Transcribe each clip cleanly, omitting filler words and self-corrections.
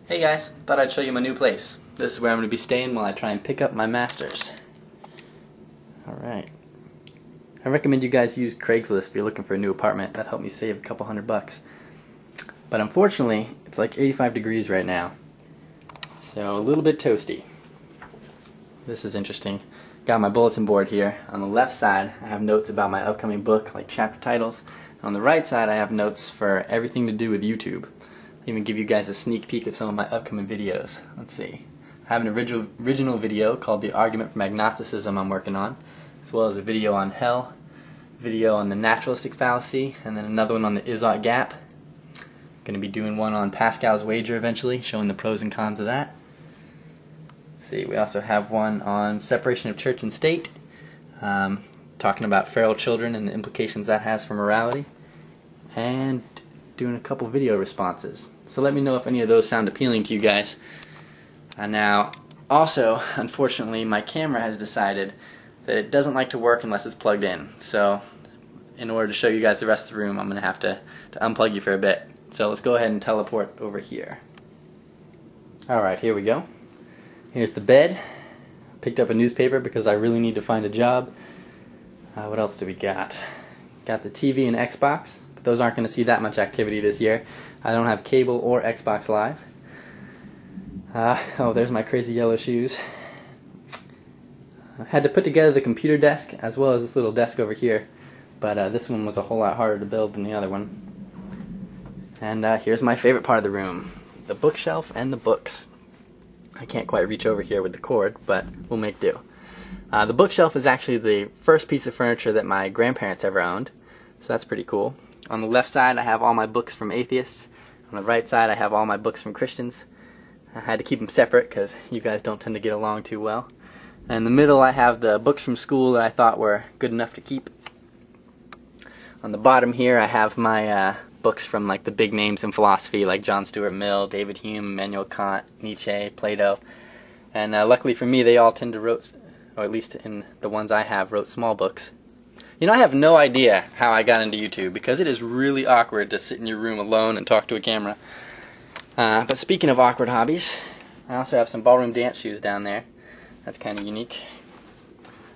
Hey guys, thought I'd show you my new place. This is where I'm going to be staying while I try and pick up my masters. Alright. I recommend you guys use Craigslist if you're looking for a new apartment. That helped me save a couple $100. But unfortunately, it's like 85 degrees right now. So a little bit toasty. This is interesting. Got my bulletin board here. On the left side, I have notes about my upcoming book, like chapter titles. On the right side, I have notes for everything to do with YouTube. I'll even give you guys a sneak peek of some of my upcoming videos. Let's see. I have an original video called The Argument from Agnosticism I'm working on, as well as a video on hell, a video on the naturalistic fallacy, and then another one on the is-ought gap. Going to be doing one on Pascal's wager eventually, showing the pros and cons of that. Let's see, we also have one on separation of church and state, talking about feral children and the implications that has for morality, and doing a couple video responses. So let me know if any of those sound appealing to you guys. Now, also, unfortunately, my camera has decided that it doesn't like to work unless it's plugged in. So, in order to show you guys the rest of the room, I'm going to have to unplug you for a bit. So let's go ahead and teleport over here. Alright, here we go. Here's the bed. Picked up a newspaper because I really need to find a job. What else do we got? Got the TV and Xbox, but those aren't going to see that much activity this year. I don't have cable or Xbox Live. Oh, there's my crazy yellow shoes. I had to put together the computer desk as well as this little desk over here, but this one was a whole lot harder to build than the other one. And here's my favorite part of the room, the bookshelf and the books. I can't quite reach over here with the cord, but we'll make do. The bookshelf is actually the first piece of furniture that my grandparents ever owned, so that's pretty cool. On the left side I have all my books from atheists. On the right side I have all my books from Christians. I had to keep them separate because you guys don't tend to get along too well. And in the middle I have the books from school that I thought were good enough to keep. On the bottom here I have my books from like the big names in philosophy like John Stuart Mill, David Hume, Immanuel Kant, Nietzsche, Plato. And luckily for me they all tend to wrote, or at least in the ones I have, wrote small books. You know, I have no idea how I got into YouTube because it is really awkward to sit in your room alone and talk to a camera. But speaking of awkward hobbies, I also have some ballroom dance shoes down there. That's kind of unique.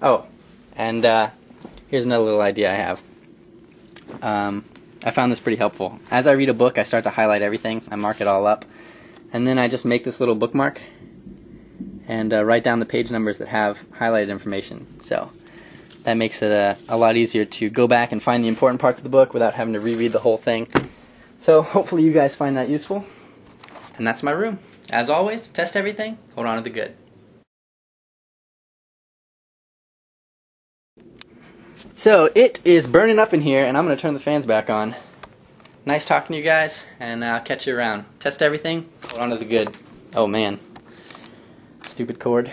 Oh, and here's another little idea I have. I found this pretty helpful. As I read a book, I start to highlight everything. I mark it all up. And then I just make this little bookmark and write down the page numbers that have highlighted information. So that makes it a lot easier to go back and find the important parts of the book without having to reread the whole thing. So hopefully you guys find that useful. And that's my room. As always, test everything, hold on to the good. So it is burning up in here and I'm going to turn the fans back on. Nice talking to you guys, and I'll catch you around. Test everything, hold on to the good. Oh man. Stupid cord.